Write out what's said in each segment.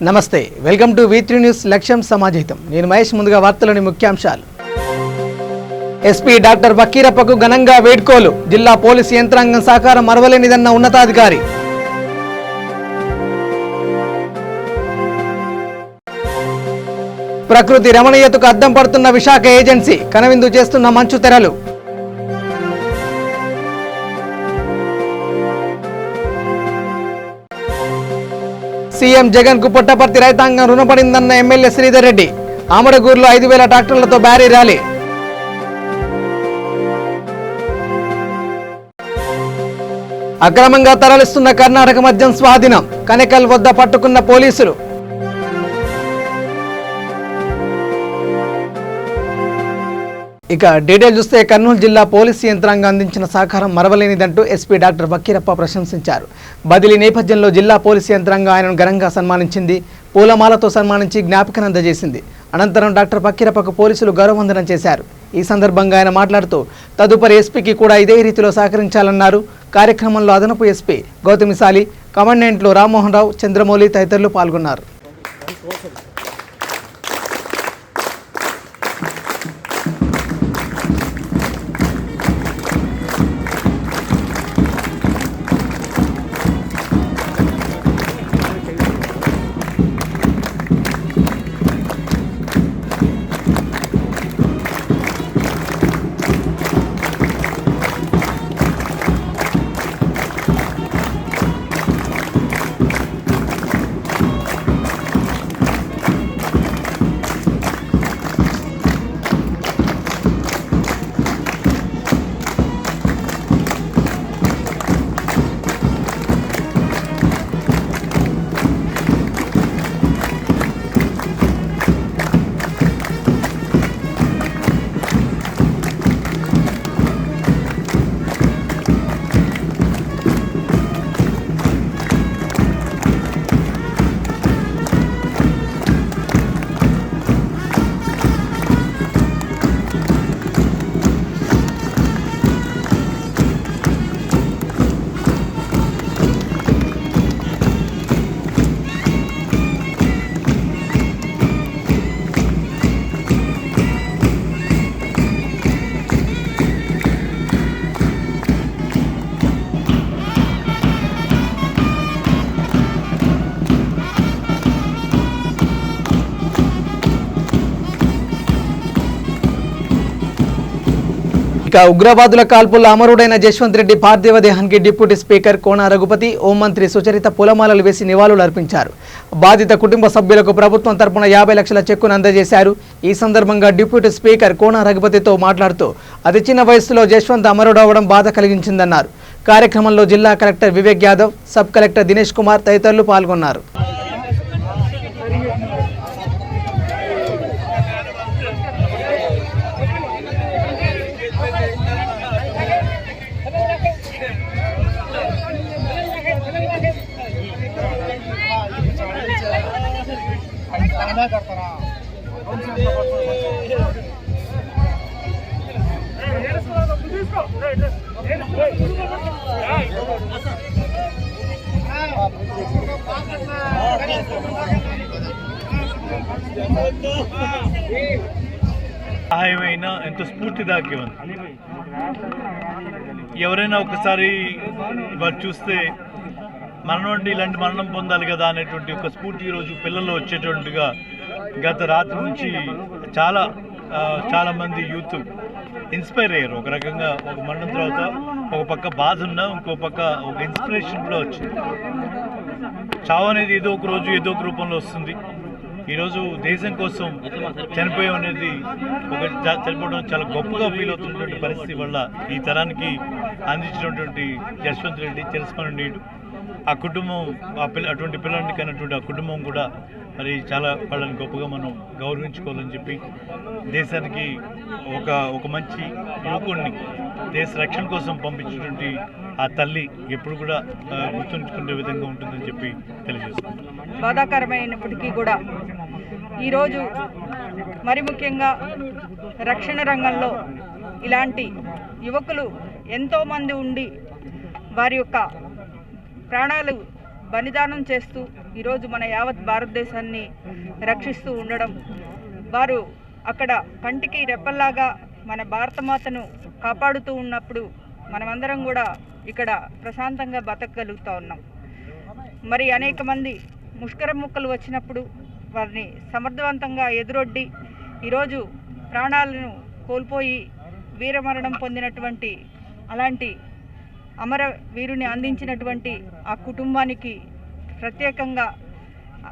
నమస్తే welcome to V3 news లక్ష్యం సమాజహితం నేను మహేష్ ముందుగా వార్తలోని ముఖ్యాంశాలు ఎస్పీ డాక్టర్ బకీరప్పకు ఘనంగా వేడుకోలు జిల్లా పోలీసు యంత్రాంగం సహకారం మరవలేనిదన్న ఉన్నతాధికారి ప్రకృతి రమణీయతకు అద్దం పడుతున్న విశాఖ ఏజెన్సీ కనువిందు చేస్తున్న మంచు తెరలు సీఎం జగన్ కు పుట్టపర్తి రైతాంగం రుణపడిందన్న ఎమ్మెల్యే శ్రీధర్ రెడ్డి ఆమడగూరులో 5,000 ట్రాక్టర్లతో భారీ ర్యాలీ అక్రమంగా తరలిస్తున్న కర్ణాటక మద్యం స్వాధీనం కనెకల్ వద్ద పట్టుకున్న పోలీసులు ఇక డీటెయిల్ చూస్తే కర్నూలు జిల్లా పోలీసు యంత్రాంగం అందించిన సహకారం మరవలేనిదంటూ ఎస్పీ డాక్టర్ బకీరప్ప ప్రశంసించారు. బదిలీ నేపథ్యంలో జిల్లా పోలీసు యంత్రాంగం ఆయనను ఘనంగా సన్మానించింది. పూలమాలతో సన్మానించి జ్ఞాపికను అందజేసింది. అనంతరం డాక్టర్ బకీరప్పకు పోలీసులు గౌరవవందనం చేశారు. ఈ సందర్భంగా ఆయన మాట్లాడుతూ తదుపరి ఎస్పీకి కూడా ఇదే రీతిలో సహకరించాలన్నారు. కార్యక్రమంలో అదనపు ఎస్పీ గౌతమిసాలి, కమాండెంట్లు రామ్మోహన్ రావు, చంద్రమౌళి తదితరులు పాల్గొన్నారు. ఉగ్రవాదుల కాల్పుల్లో అమరుడైన జశ్వంత్ రెడ్డి పార్థివ దేహానికి డిప్యూటీ స్పీకర్ కోన రఘుపతి, హోంమంత్రి సుచరిత పూలమాలలు వేసి నివాళులు అర్పించారు. బాధిత కుటుంబ సభ్యులకు ప్రభుత్వం తరపున 50 లక్షల చెక్కును అందజేశారు. ఈ సందర్భంగా డిప్యూటీ స్పీకర్ కోన రఘుపతితో మాట్లాడుతూ అతి చిన్న వయసులో జశ్వంత్ అమరుడవడం బాధ కలిగించిందన్నారు. కార్యక్రమంలో జిల్లా collector Vivek Yadav, sub collector Dinesh Kumar తదితరులు పాల్గొన్నారు. సహాయమైన ఎంతో స్ఫూర్తిదాయకం. ఎవరైనా ఒకసారి వాళ్ళు చూస్తే మరణం అంటే ఇలాంటి మరణం పొందాలి కదా అనేటువంటి ఒక స్ఫూర్తి ఈరోజు పిల్లల్లో వచ్చేటువంటిగా గత రాత్రి నుంచి చాలా మంది యూత్ ఇన్స్పైర్ అయ్యారు. ఒక రకంగా ఒక మరణం తర్వాత ఒక పక్క బాధ ఉన్నా ఇంకో పక్క ఒక ఇన్స్పిరేషన్ కూడా వచ్చింది. చావు అనేది ఏదో ఒక రోజు ఏదో ఒక రూపంలో వస్తుంది. ఈరోజు దేశం కోసం చనిపోయాం అనేది చనిపోవడం చాలా గొప్పగా ఫీల్ అవుతున్నటువంటి పరిస్థితి వల్ల ఈ తరానికి అందించినటువంటి జశ్వంత్ రెడ్డి చిరస్మరణీయుడు. ఆ కుటుంబం అటువంటి పిల్లల్ని కన్నటువంటి ఆ కుటుంబం కూడా మరి చాలా వాళ్ళని గొప్పగా మనం గౌరవించుకోవాలని చెప్పి దేశానికి ఒక మంచి యువకుడిని దేశ రక్షణ కోసం పంపించినటువంటి ఆ తల్లి ఎప్పుడు కూడా గుర్తుంచుకునే విధంగా ఉంటుందని చెప్పి తెలియజేస్తుంది. బాధాకరమైనప్పటికీ కూడా ఈరోజు మరి ముఖ్యంగా రక్షణ రంగంలో ఇలాంటి యువకులు ఎంతోమంది ఉండి వారి యొక్క ప్రాణాలు బలిదానం చేస్తూ ఈరోజు మన యావత్ భారతదేశాన్ని రక్షిస్తూ ఉండడం, వారు అక్కడ కంటికి రెప్పల్లాగా మన భారతమాతను కాపాడుతూ ఉన్నప్పుడు మనమందరం కూడా ఇక్కడ ప్రశాంతంగా బతకగలుగుతూ ఉన్నాం. మరి అనేక మంది ముష్కర ముక్కలు వచ్చినప్పుడు వారిని సమర్థవంతంగా ఎదురొడ్డి ఈరోజు ప్రాణాలను కోల్పోయి వీరమరణం పొందినటువంటి అలాంటి అమర వీరుని అందించినటువంటి ఆ కుటుంబానికి ప్రత్యేకంగా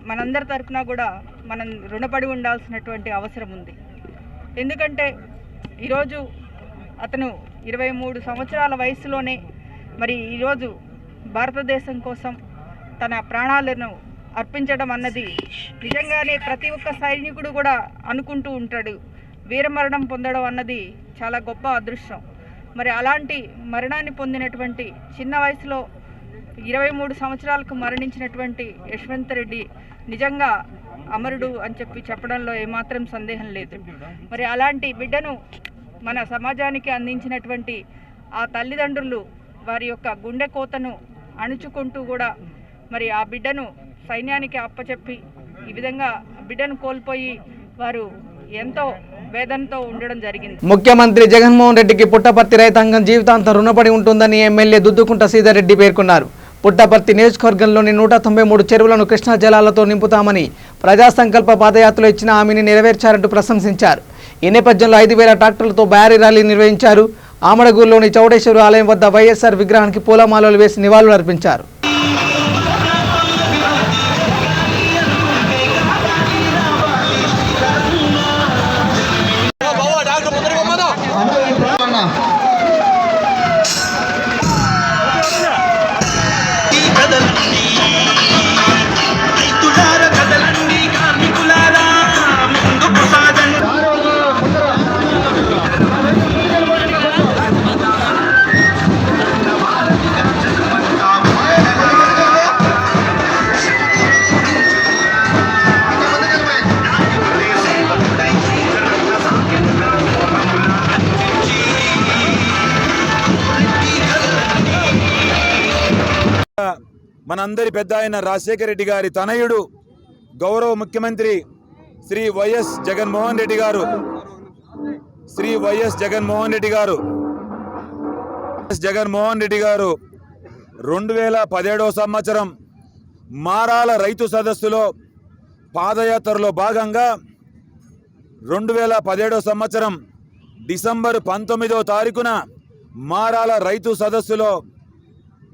మనందరి తరఫున కూడా మనం రుణపడి ఉండాల్సినటువంటి అవసరం ఉంది. ఎందుకంటే ఈరోజు అతను 23 సంవత్సరాల వయసులోనే మరి ఈరోజు భారతదేశం కోసం తన ప్రాణాలను అర్పించడం అన్నది నిజంగానే ప్రతి ఒక్క సైనికుడు కూడా అనుకుంటూ ఉంటాడు. వీరమరణం పొందడం అన్నది చాలా గొప్ప అదృష్టం. మరి అలాంటి మరణాన్ని పొందినటువంటి చిన్న వయసులో 23 సంవత్సరాలకు మరణించినటువంటి యశ్వంత్ రెడ్డి నిజంగా అమరుడు అని చెప్పడంలో ఏమాత్రం సందేహం లేదు. మరి అలాంటి బిడ్డను మన సమాజానికి అందించినటువంటి ఆ తల్లిదండ్రులు వారి యొక్క గుండె కోతను అణుచుకుంటూ కూడా మరి ఆ బిడ్డను సైన్యానికి అప్పచెప్పి ఈ విధంగా బిడ్డను కోల్పోయి వారు ఎంతో వేదనతో ఉండడం జరిగింది. ముఖ్యమంత్రి జగన్మోహన్ రెడ్డికి పుట్టపర్తి రైతాంగం జీవితాంతం రుణపడి ఉంటుందని ఎమ్మెల్యే దుద్దుకుంట శ్రీధర్ రెడ్డి పేర్కొన్నారు. పుట్టపర్తి నియోజకవర్గంలోని 193 చెరువులను కృష్ణా జలాలతో నింపుతామని ప్రజా సంకల్ప పాదయాత్రలో ఇచ్చిన హామీని నెరవేర్చారంటూ ప్రశంసించారు. ఈ నేపథ్యంలో 5,000 ట్రాక్టర్లతో భారీ ర్యాలీ నిర్వహించారు. ఆమడగూరులోని చౌడేశ్వర ఆలయం వద్ద వైఎస్ఆర్ విగ్రహానికి పూలమాలలు వేసి నివాళులు అర్పించారు. మనందరి పెద్ద ఆయన రాజశేఖర రెడ్డి గారి తనయుడు గౌరవ ముఖ్యమంత్రి శ్రీ వైఎస్ జగన్మోహన్ రెడ్డి గారు 2017 సంవత్సరం మారాల రైతు సదస్సులో పాదయాత్రలో భాగంగా 2017 సంవత్సరం డిసెంబర్ 19వ తారీఖున మారాల రైతు సదస్సులో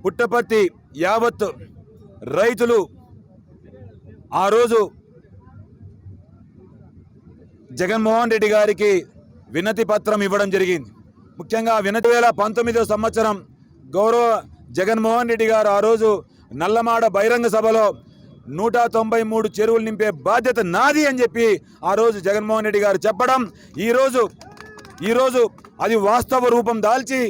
పుట్టపర్తి యావత్ రైతులు ఆ రోజు జగన్మోహన్ రెడ్డి గారికి వినతి పత్రం ఇవ్వడం జరిగింది. ముఖ్యంగా 2019 సంవత్సరం గౌరవ జగన్మోహన్ రెడ్డి గారు ఆ రోజు నల్లమాడ బహిరంగ సభలో 193 చెరువులు నింపే బాధ్యత నాది అని చెప్పి ఆ రోజు జగన్మోహన్ రెడ్డి గారు చెప్పడం, ఈరోజు అది వాస్తవ రూపం దాల్చి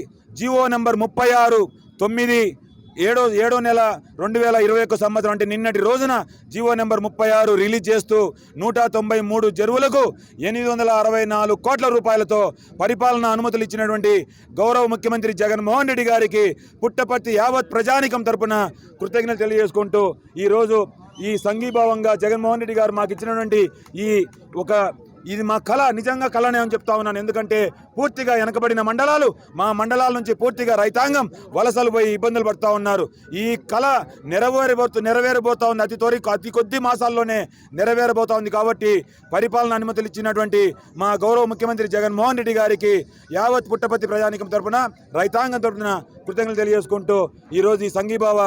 జీవో నెంబర్ 36/9/7/2021 సంవత్సరం అంటే నిన్నటి రోజున జీవో నెంబర్ 36 రిలీజ్ చేస్తూ 193 చెరువులకు 864 కోట్ల రూపాయలతో పరిపాలన అనుమతులు ఇచ్చినటువంటి గౌరవ ముఖ్యమంత్రి జగన్మోహన్ రెడ్డి గారికి పుట్టపర్తి యావత్ ప్రజానికం తరపున కృతజ్ఞతలు తెలియజేసుకుంటూ ఈరోజు ఈ సంఘీభావంగా జగన్మోహన్ రెడ్డి గారు మాకు ఇచ్చినటువంటి ఇది మా కళ, నిజంగా కళనే అని చెప్తా ఉన్నాను. ఎందుకంటే పూర్తిగా వెనకబడిన మండలాలు, మా మండలాల నుంచి పూర్తిగా రైతాంగం వలసలు పోయి ఇబ్బందులు పడుతూ ఉన్నారు. ఈ కళ నెరవేరబోతా ఉంది. అతి కొద్ది మాసాల్లోనే నెరవేరబోతా ఉంది. కాబట్టి పరిపాలన అనుమతులు ఇచ్చినటువంటి మా గౌరవ ముఖ్యమంత్రి జగన్మోహన్ రెడ్డి గారికి యావత్ పుట్టపర్తి ప్రజానికం తరపున రైతాంగం తరపున కృతజ్ఞతలు తెలియజేసుకుంటూ ఈరోజు ఈ సంఘీభావ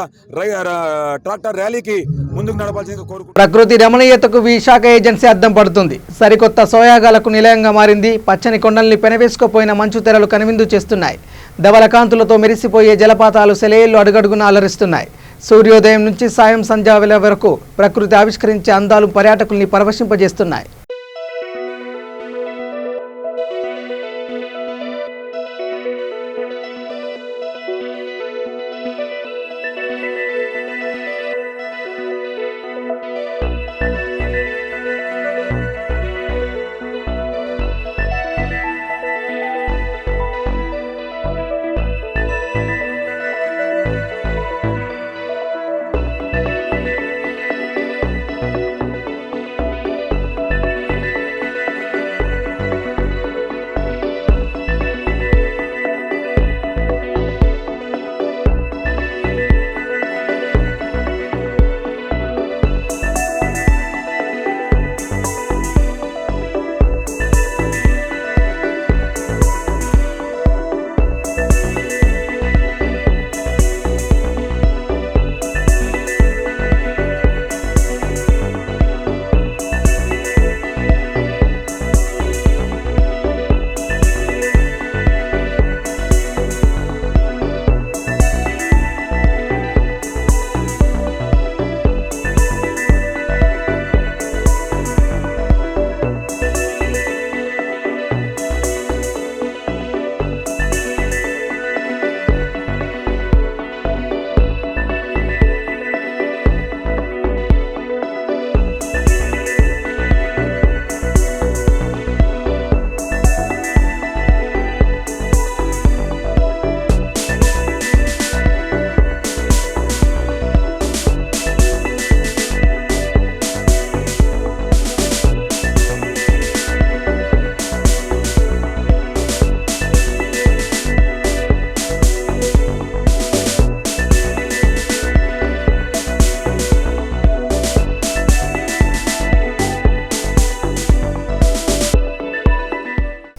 ట్రాక్టర్ ర్యాలీకి ముందుకు నడపాల్సిందిగా కోరుకుంటున్నాను. ప్రకృతి రమణీయతకు విశాఖ ఏజెన్సీ అద్దం పడుతుంది. సరికొత్త సోయాగాలకు నిలయంగా మారింది. పచ్చని కొండల్ని పెనవేసుకుపోయిన మంచు తెరలు కనువిందు చేస్తున్నాయి. ధవల కాంతులతో మెరిసిపోయే జలపాతాలు సెలయేళ్లు అడుగడుగున అలరిస్తున్నాయి. సూర్యోదయం నుంచి సాయం సంధ్యావేళ వరకు ప్రకృతి ఆవిష్కరించే అందాలు పర్యాటకుల్ని పరవశింపజేస్తున్నాయి.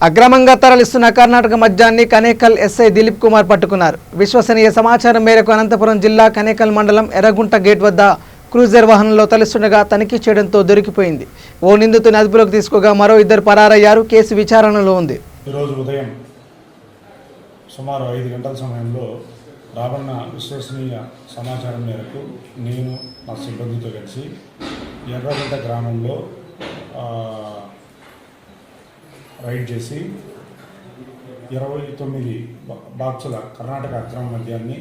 అక్రమంగా తరలిస్తున్న కర్ణాటక మద్యాన్ని కనేకల్ ఎస్ఐ దిలీప్ కుమార్ పట్టుకున్నారు. విశ్వసనీయ సమాచారం మేరకు అనంతపురం జిల్లా కనేకల్ మండలం ఎర్రగుంట గేట్ వద్ద క్రూజర్ వాహనంలో తరలిస్తుండగా తనిఖీ చేయడంతో దొరికిపోయింది. ఓ నిందితుని అదుపులోకి తీసుకోగా మరో ఇద్దరు పరారయ్యారు. కేసు విచారణలో ఉంది. ఈరోజు ఉదయం సుమారు 5 గంటల సమయంలో రాబడిన విశ్వసనీయ సమాచారం మేరకు నేను నా సిబ్బందితో కలిసి ఎర్రగుంట గ్రామంలో రైడ్ చేసి 29 బాక్సుల కర్ణాటక అక్రమ మద్యాన్ని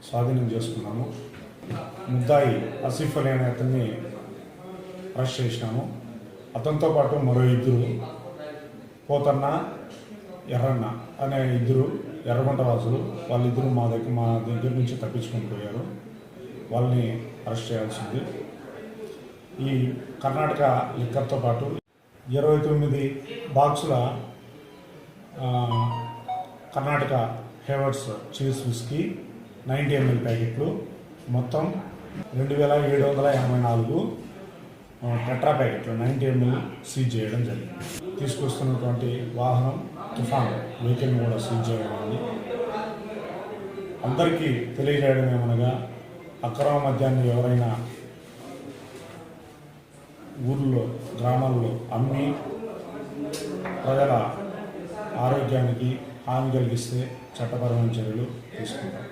స్వాధీనం చేసుకున్నాము. ముద్దాయి ఆసిఫ్ అలీ అనే అతన్ని అరెస్ట్ చేసినాము. అతనితో పాటు మరో ఇద్దరు పోతన్న ఎర్రన్న అనే ఇద్దరు ఎర్రగుంట వాసులు, వాళ్ళిద్దరూ మా దగ్గర నుంచి తప్పించుకొని పోయారు. వాళ్ళని అరెస్ట్ చేయాల్సింది. ఈ కర్ణాటక లిక్కర్తో పాటు 29 బాక్సుల కర్ణాటక హేవర్స్ చీజ్ విస్కీ 90 ml ప్యాకెట్లు, మొత్తం 2784 టెట్రా ప్యాకెట్లు 90 ml సీజ్ చేయడం జరిగింది. తీసుకొస్తున్నటువంటి వాహనం తుఫాన్ వెహికల్ని కూడా సీజ్ చేయడం జరిగింది. అందరికీ తెలియజేయడం ఏమనగా అక్రమ మద్యాన్ని ఎవరైనా ఊర్లో గ్రామాల్లో అమ్మి ప్రజల ఆరోగ్యానికి హాని కలిగిస్తే చట్టపరమైన చర్యలు తీసుకుంటారు.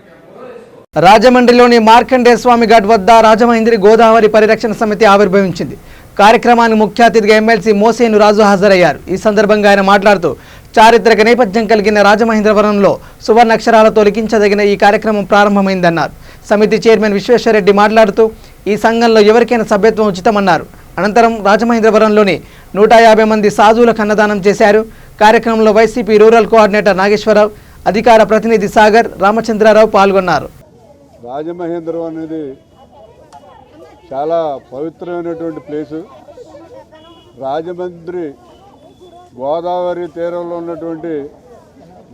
రాజమండ్రిలోని మార్కండేయ స్వామి ఘాట్ వద్ద రాజమహేంద్రి గోదావరి పరిరక్షణ సమితి ఆవిర్భవించింది. కార్యక్రమానికి ముఖ్య అతిథిగా ఎమ్మెల్సీ మోసేను రాజు హాజరయ్యారు. ఈ సందర్భంగా ఆయన మాట్లాడుతూ చారిత్రక నేపథ్యం కలిగిన రాజమహేంద్రవరంలో సువర్ణాక్షరాలతో లిఖించదగిన ఈ కార్యక్రమం ప్రారంభమైందన్నారు. సమితి చైర్మన్ విశ్వేశ్వరరెడ్డి మాట్లాడుతూ ఈ సంఘంలో ఎవరికైనా సభ్యత్వం ఉచితమన్నారు. అనంతరం రాజమహేంద్రవరంలోని 150 మంది సాధువులకు అన్నదానం చేశారు. కార్యక్రమంలో వైసీపీ రూరల్ కోఆర్డినేటర్ నాగేశ్వరరావు, అధికార ప్రతినిధి సాగర్, రామచంద్రారావు పాల్గొన్నారు. రాజమహేంద్రవరం అనేది చాలా పవిత్రమైనటువంటి ప్లేసు. రాజమండ్రి గోదావరి తీరంలో ఉన్నటువంటి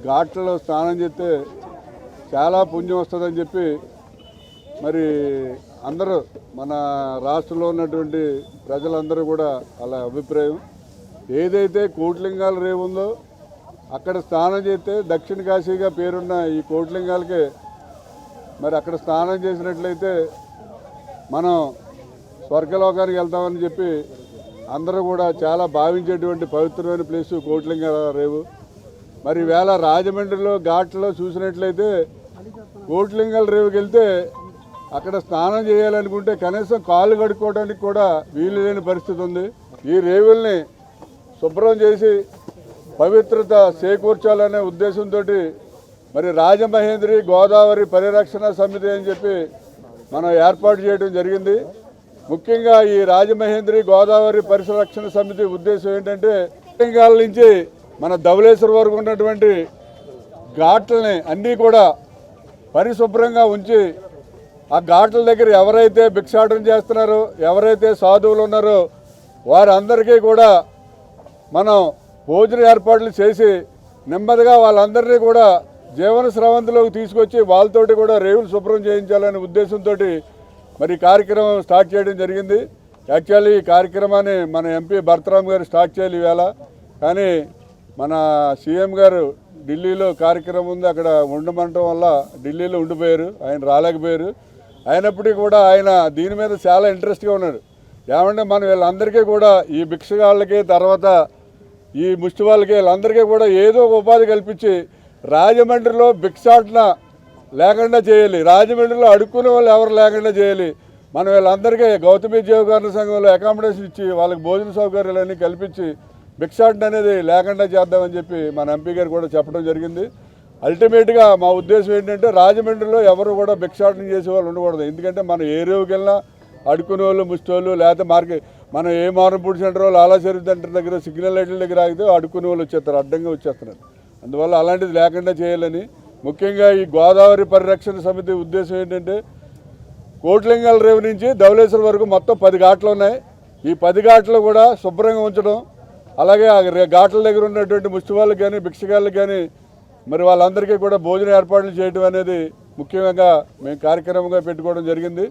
ఘాట్లలో స్నానం చేస్తే చాలా పుణ్యం వస్తుందని చెప్పి మరి అందరూ మన రాష్ట్రంలో ఉన్నటువంటి ప్రజలందరూ కూడా అలా అభిప్రాయం. ఏదైతే కోటిలింగాల రేవు ఉందో అక్కడ స్నానం చేస్తే దక్షిణ కాశీగా పేరున్న ఈ కోటిలింగాలకే మరి అక్కడ స్నానం చేసినట్లయితే మనం స్వర్గలోకానికి వెళ్తామని చెప్పి అందరూ కూడా చాలా భావించేటువంటి పవిత్రమైన ప్లేసు కోటిలింగాల రేవు. మరి వేళ రాజమండ్రిలో ఘాట్లో చూసినట్లయితే కోటిలింగాల రేవుకి వెళ్తే అక్కడ స్నానం చేయాలనుకుంటే కనీసం కాళ్ళు కడుక్కోవడానికి కూడా వీలు లేని పరిస్థితి ఉంది. ఈ రేవుల్ని శుభ్రం చేసి పవిత్రత చేకూర్చాలనే ఉద్దేశంతో మరి రాజమహేంద్రి గోదావరి పరిరక్షణ సమితి అని చెప్పి మనం ఏర్పాటు చేయడం జరిగింది. ముఖ్యంగా ఈ రాజమహేంద్రి గోదావరి పరిరక్షణ సమితి ఉద్దేశం ఏంటంటే తెలంగాణ నుంచి మన ధవళేశ్వరం వరకు ఉన్నటువంటి ఘాట్లని అన్నీ కూడా పరిశుభ్రంగా ఉంచి ఆ ఘాట్ల దగ్గర ఎవరైతే భిక్షాటన చేస్తున్నారో, ఎవరైతే సాధువులు ఉన్నారో వారందరికీ కూడా మనం భోజన ఏర్పాట్లు చేసి నెమ్మదిగా వాళ్ళందరినీ కూడా జీవన స్రవంతిలోకి తీసుకొచ్చి వాళ్ళతోటి కూడా రేవులు శుభ్రం చేయించాలనే ఉద్దేశంతో మరి కార్యక్రమం స్టార్ట్ చేయడం జరిగింది. యాక్చువల్లీ ఈ కార్యక్రమాన్ని మన ఎంపీ భరతరామ్ గారు స్టార్ట్ చేయాలి ఈవేళ, కానీ మన సీఎం గారు ఢిల్లీలో కార్యక్రమం ఉంది, అక్కడ ఉండమంటం వల్ల ఢిల్లీలో ఉండిపోయారు, ఆయన రాలేకపోయారు. అయినప్పటికీ కూడా ఆయన దీని మీద చాలా ఇంట్రెస్ట్గా ఉన్నాడు. ఏమంటే మనం వీళ్ళందరికీ కూడా ఈ భిక్షగాళ్ళకి తర్వాత ఈ ముష్టి వాళ్ళకి వీళ్ళందరికీ కూడా ఏదో ఒక ఉపాధి కల్పించి రాజమండ్రిలో భిక్షాటన లేకుండా చేయాలి, రాజమండ్రిలో అడుక్కునే వాళ్ళు ఎవరు లేకుండా చేయాలి. మనం వీళ్ళందరికీ గౌతమి జీవకారణ సంఘంలో అకామిడేషన్ ఇచ్చి వాళ్ళకి భోజన సౌకర్యాలన్నీ కల్పించి భిక్షాటన అనేది లేకుండా చేద్దామని చెప్పి మన ఎంపీ గారు కూడా చెప్పడం జరిగింది. అల్టిమేట్గా మా ఉద్దేశం ఏంటంటే రాజమండ్రిలో ఎవరు కూడా భిక్షాటన చేసే వాళ్ళు ఉండకూడదు. ఎందుకంటే మనం ఏ రేవుకి వెళ్ళినా అడుక్కునే వాళ్ళు, ముష్టోళ్ళు, లేకపోతే మార్కెట్ మనం ఏ మారంపూడి సెంటర్ లాలా చెరువు సెంటర్ దగ్గర సిగ్నల్ లైట్ల దగ్గర ఆగితే అడుక్కునే వాళ్ళు వచ్చేస్తారు, అడ్డంగా వచ్చేస్తున్నారు. అందువల్ల అలాంటిది లేకుండా చేయాలని ముఖ్యంగా ఈ గోదావరి పరిరక్షణ సమితి ఉద్దేశం ఏంటంటే కోటిలింగాల రేవు నుంచి ధవళేశ్వరం వరకు మొత్తం 10 ఘాట్లు ఉన్నాయి. ఈ 10 ఘాట్లు కూడా శుభ్రంగా ఉంచడం, అలాగే ఆ ఘాట్ల దగ్గర ఉన్నటువంటి ముష్టి వాళ్ళకి కానీ భిక్షగాళ్ళకి కానీ మరి వాళ్ళందరికీ కూడా భోజన ఏర్పాట్లు చేయడం అనేది ముఖ్యంగా మేము కార్యక్రమంగా పెట్టుకోవడం జరిగింది.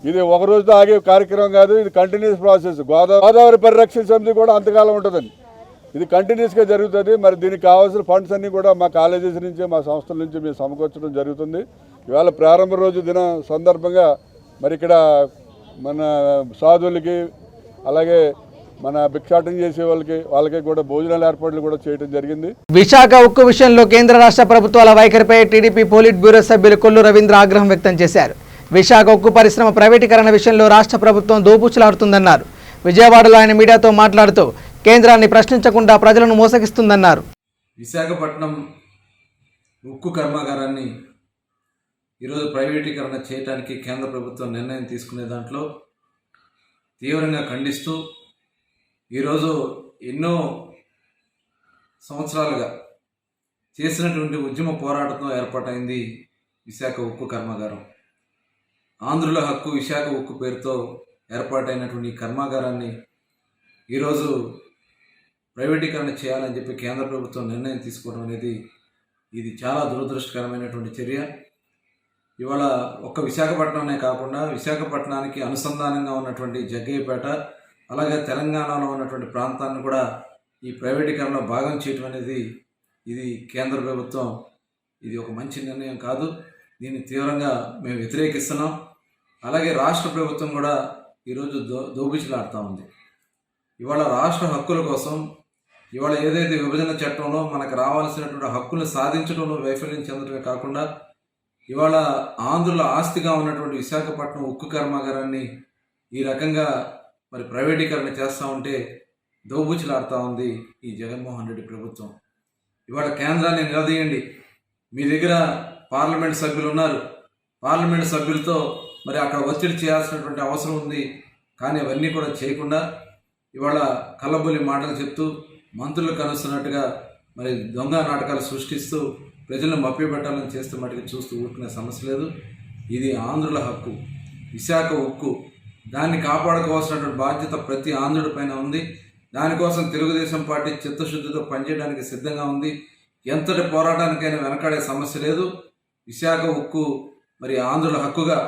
ఇది ఒక రోజుతో ఆగే కార్యక్రమం కాదు, ఇది కంటిన్యూస్ ప్రాసెస్. గోదావరి పరిరక్షణ సమితి కూడా అంతకాలం ఉంటుందండి. ఇది కంటిన్యూస్గా జరుగుతుంది. మరి దీనికి కావాల్సిన ఫండ్స్ అన్నీ కూడా మా కాలేజెస్ నుంచి మా సంస్థల నుంచి మేము సమకూర్చడం జరుగుతుంది. ఇవాళ ప్రారంభ రోజు దిన సందర్భంగా మరి ఇక్కడ మన సాధువులకి అలాగే మన భిక్షాటం చేసే వాళ్ళకి కూడా భోజనాల ఏర్పాట్లు కూడా చేయడం జరిగింది. విశాఖ ఉక్కు విషయంలో కేంద్ర రాష్ట్ర ప్రభుత్వాల వైఖరిపై టీడీపీ పోలిట్ బ్యూరో సభ్యులు కొల్లు రవీంద్ర ఆగ్రహం వ్యక్తం చేశారు. విశాఖ ఉక్కు పరిశ్రమ ప్రైవేటీకరణ విషయంలో రాష్ట్ర ప్రభుత్వం దోపుచులాడుతుందన్నారు. విజయవాడలో ఆయన మీడియాతో మాట్లాడుతూ కేంద్రాన్ని ప్రశ్నించకుండా ప్రజలను మోసగిస్తుందన్నారు. విశాఖపట్నం ఉక్కు కర్మాగారాన్ని ఈరోజు ప్రైవేటీకరణ చేయడానికి కేంద్ర ప్రభుత్వం నిర్ణయం తీసుకునే దాంట్లో తీవ్రంగా ఖండిస్తూ ఈరోజు ఎన్నో సంవత్సరాలుగా చేసినటువంటి ఉద్యమ పోరాటంతో ఏర్పాటైంది విశాఖ ఉక్కు కర్మాగారం. ఆంధ్రుల హక్కు విశాఖ ఉక్కు పేరుతో ఏర్పాటైనటువంటి ఈ కర్మాగారాన్ని ఈరోజు ప్రైవేటీకరణ చేయాలని చెప్పి కేంద్ర ప్రభుత్వం నిర్ణయం తీసుకోవడం అనేది ఇది చాలా దురదృష్టకరమైనటువంటి చర్య. ఇవాళ ఒక్క విశాఖపట్నమే కాకుండా విశాఖపట్నానికి అనుసంధానంగా ఉన్నటువంటి జగ్గయ్యపేట అలాగే తెలంగాణలో ఉన్నటువంటి ప్రాంతాన్ని కూడా ఈ ప్రైవేటీకరణలో భాగం చేయడం అనేది ఇది కేంద్ర ప్రభుత్వం ఇది ఒక మంచి నిర్ణయం కాదు. దీన్ని తీవ్రంగా మేము వ్యతిరేకిస్తున్నాం. అలాగే రాష్ట్ర ప్రభుత్వం కూడా ఈరోజు దోబుచులాడుతూ ఉంది. ఇవాళ రాష్ట్ర హక్కుల కోసం ఇవాళ ఏదైతే విభజన చట్టంలో మనకు రావాల్సినటువంటి హక్కులను సాధించడంలో వైఫల్యం చెందడమే కాకుండా ఇవాళ ఆంధ్రుల ఆస్తిగా ఉన్నటువంటి విశాఖపట్నం ఉక్కు కర్మాగారాన్ని ఈ రకంగా మరి ప్రైవేటీకరణ చేస్తూ ఉంటే దోబుచులాడుతూ ఉంది ఈ జగన్మోహన్ రెడ్డి ప్రభుత్వం. ఇవాళ కేంద్రాన్ని నిలదీయండి. మీ దగ్గర పార్లమెంట్ సభ్యులు ఉన్నారు. పార్లమెంట్ సభ్యులతో మరి అక్కడ ఒత్తిడి చేయాల్సినటువంటి అవసరం ఉంది. కానీ అవన్నీ కూడా చేయకుండా ఇవాళ కల్లబొల్లి మాటలు చెప్తూ మంత్రులు కనుస్తున్నట్టుగా మరి దొంగ నాటకాలు సృష్టిస్తూ ప్రజలను మభ్యపెట్టాలని చేస్తూ మటుకు చూస్తూ ఊరుకునే సమస్య లేదు. ఇది ఆంధ్రుల హక్కు, విశాఖ ఉక్కు. దాన్ని కాపాడుకోవాల్సినటువంటి బాధ్యత ప్రతి ఆంధ్రుడి పైన ఉంది. దానికోసం తెలుగుదేశం పార్టీ చిత్తశుద్ధితో పనిచేయడానికి సిద్ధంగా ఉంది. ఎంతటి పోరాటానికైనా వెనకాడే సమస్య లేదు. విశాఖ ఉక్కు మరి ఆంధ్రుల హక్కుగా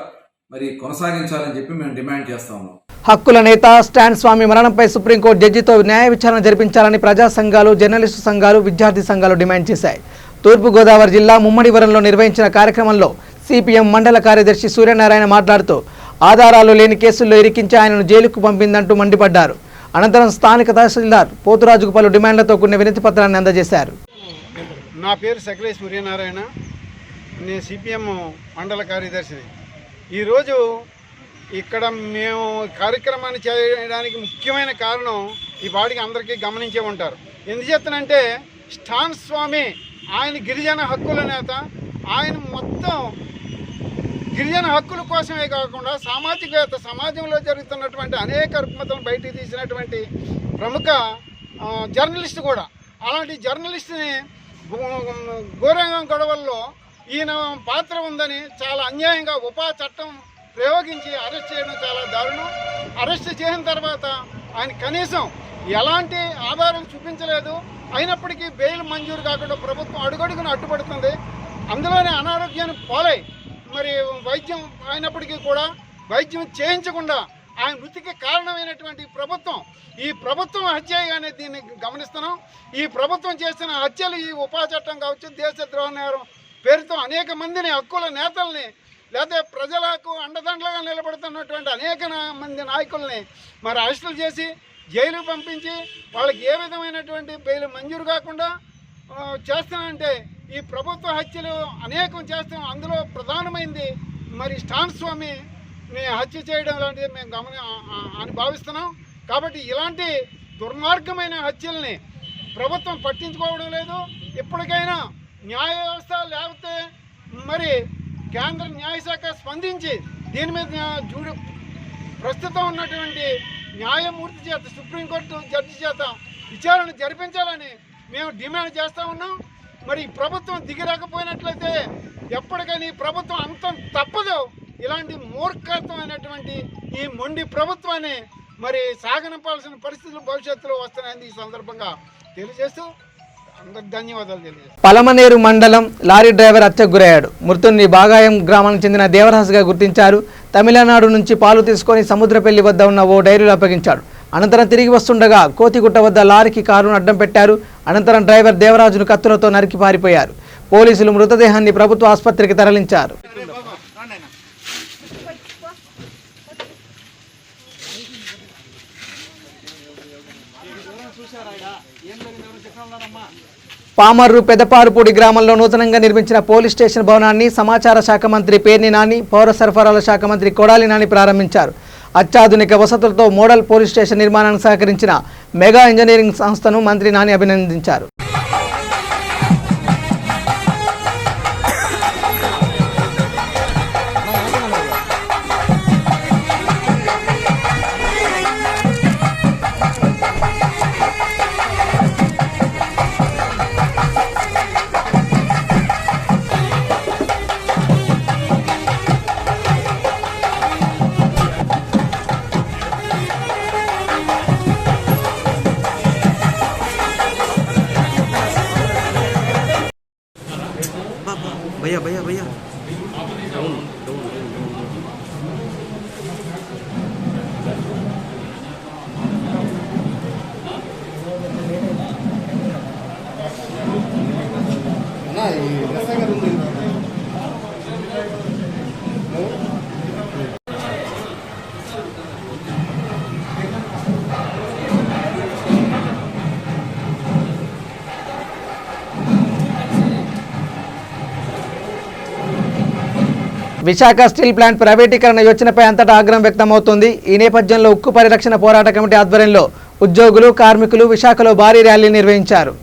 మరి కొనసాగించాలని చెప్పి మేము డిమాండ్ చేస్తా ఉన్నాం. హక్కుల నేత స్టాన్ స్వామి మరణంపై సుప్రీంకోర్టు జడ్జితో న్యాయ విచారణ జరిపించాలని ప్రజా సంఘాలు, జర్నలిస్టు సంఘాలు, విద్యార్థి సంఘాలు డిమాండ్ చేశాయి. తూర్పుగోదావరి జిల్లా ముమ్మడివరంలో నిర్వహించిన కార్యక్రమంలో సిపిఎం మండల కార్యదర్శి సూర్యనారాయణ మాట్లాడుతూ ఆధారాలు లేని కేసుల్లో ఇరికించి ఆయనను జైలుకు పంపిందంటూ మండిపడ్డారు. అనంతరం స్థానిక తహసీల్దార్ పోతురాజుకు పలు డిమాండ్లతో కూడిన వినతి పత్రాన్ని అందజేశారు. నా పేరు సకలే సూర్యనారాయణ. నేను సిపిఎం మండల కార్యదర్శిని. ఈరోజు ఇక్కడ మేము కార్యక్రమాన్ని చేయడానికి ముఖ్యమైన కారణం ఈ పాటికి అందరికీ గమనించే ఉంటారు. ఎందుచేతనంటే స్టాన్ స్వామి ఆయన గిరిజన హక్కుల నేత. ఆయన మొత్తం గిరిజన హక్కుల కోసమే కాకుండా సామాజికవేత్త, సమాజంలో జరుగుతున్నటువంటి అనేక రుగ్మతలను బయటికి తీసినటువంటి ప్రముఖ జర్నలిస్ట్ కూడా. అలాంటి జర్నలిస్ట్ని గోరంగం గొడవల్లో ఈయన పాత్ర ఉందని చాలా అన్యాయంగా ఉపా చట్టం ప్రయోగించి అరెస్ట్ చేయడం చాలా దారుణం. అరెస్ట్ చేసిన తర్వాత ఆయన కనీసం ఎలాంటి ఆధారం చూపించలేదు. అయినప్పటికీ బెయిల్ మంజూరు కాకుండా ప్రభుత్వం అడుగడుగును అడ్డుపడుతుంది. అందులోనే అనారోగ్యాన్ని పాలై మరి వైద్యం అయినప్పటికీ కూడా వైద్యం చేయించకుండా ఆయన మృతికి కారణమైనటువంటి ఈ ప్రభుత్వం హత్యగానే దీన్ని గమనిస్తున్నాం. ఈ ప్రభుత్వం చేసిన హత్యలు, ఈ ఉపా చట్టం కావచ్చు, దేశద్రోహ నేరం పేరుతో అనేక మందిని, హక్కుల నేతల్ని, లేదా ప్రజలకు అండదండలుగా నిలబడుతున్నటువంటి అనేక మంది నాయకుల్ని మరి అరెస్టులు చేసి జైలు పంపించి వాళ్ళకి ఏ విధమైనటువంటి బెయిల్ మంజూరు కాకుండా చేస్తానంటే ఈ ప్రభుత్వ హత్యలు అనేకం చేస్తాం. అందులో ప్రధానమైంది మరి స్టాన్ స్వామిని హత్య చేయడం లాంటిది మేము అని భావిస్తున్నాం. కాబట్టి ఇలాంటి దుర్మార్గమైన హత్యల్ని ప్రభుత్వం పట్టించుకోవడం లేదు. ఇప్పటికైనా న్యాయ వ్యవస్థ లేకపోతే మరి కేంద్ర న్యాయశాఖ స్పందించి దీని మీద ప్రస్తుతం ఉన్నటువంటి న్యాయమూర్తి చేత, సుప్రీంకోర్టు జడ్జి చేత విచారణ జరిపించాలని మేము డిమాండ్ చేస్తూ ఉన్నాం. మరి ప్రభుత్వం దిగిరాకపోయినట్లయితే ఎప్పటికైనా ఈ ప్రభుత్వం అంతం తప్పదు. ఇలాంటి మూర్ఖత్వమైనటువంటి ఈ మొండి ప్రభుత్వాన్ని మరి సాగనంపాల్సిన పరిస్థితులు భవిష్యత్తులో వస్తున్నాయని ఈ సందర్భంగా తెలియజేస్తూ అందరికి ధన్యవాదాలు తెలియజేస్తాను. పలమనేరు మండలం లారీ డ్రైవర్ హత్యకు గురయ్యాడు. మృతుడిని బాగాయం గ్రామానికి చెందిన దేవరాజుగా గుర్తించారు. తమిళనాడు నుంచి పాలు తీసుకొని సముద్రపెల్లి వద్ద ఉన్న ఓ డైరీలో అప్పగించాడు. అనంతరం తిరిగి వస్తుండగా కోతిగుట్ట వద్ద లారీకి కారును అడ్డం పెట్టారు. అనంతరం డ్రైవర్ దేవరాజును కత్తులతో నరికి పారిపోయారు. పోలీసులు మృతదేహాన్ని ప్రభుత్వ ఆసుపత్రికి తరలించారు. పామర్రు పెదపారుపూడి గ్రామంలో నూతనంగా నిర్మించిన పోలీస్ స్టేషన్ భవనాన్ని సమాచార శాఖ మంత్రి పేర్ని నాని, పౌర సరఫరాల శాఖ మంత్రి కొడాలి నాని ప్రారంభించారు. అత్యాధునిక వసతులతో మోడల్ పోలీస్ స్టేషన్ నిర్మాణానికి సహకరించిన మెగా ఇంజనీరింగ్ సంస్థను మంత్రి నాని అభినందించారు. भैया విశాఖ స్టీల్ ప్లాంట్ ప్రైవేటీకరణ యోచనపై అంతటా ఆగ్రహం వ్యక్తమవుతోంది. ఈ నేపథ్యంలో ఉక్కు పరిరక్షణ పోరాట కమిటీ ఆధ్వర్యంలో ఉద్యోగులు, కార్మికులు విశాఖలో భారీ ర్యాలీ నిర్వహించారు.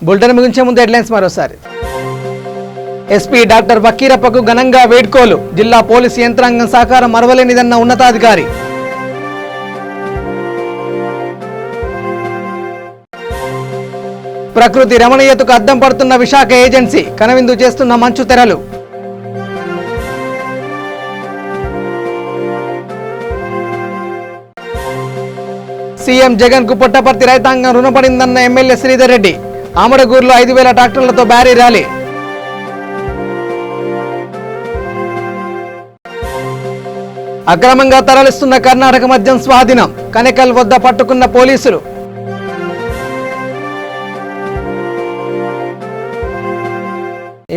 బులెటిన్ ముగించే ముందు హెడ్లైన్స్ మరోసారి. ఎస్పీ డాక్టర్ బకీరప్పకు ఘనంగా వేడ్కోలు. జిల్లా పోలీసు యంత్రాంగం సహకారం మరవలేనిదన్న ఉన్నతాధికారి. ప్రకృతి రమణీయతకు అద్దం పడుతున్న విశాఖ ఏజెన్సీ, కనువిందు చేస్తున్న మంచు తెరలు. సీఎం జగన్ కు పుట్టపర్తి రైతాంగం రుణపడిందన్న ఎమ్మెల్యే శ్రీధర్ రెడ్డి. ఆమడగూరులో 5,000 ట్రాక్టర్లతో భారీ ర్యాలీ. అక్రమంగా తరలిస్తున్న కర్ణాటక మద్యం స్వాధీనం, కనెకల్ వద్ద పట్టుకున్న పోలీసులు.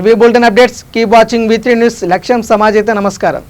ఇవి bulletin updates. Keep watching V3 news. లక్ష్యం సమాజైతే. నమస్కారం.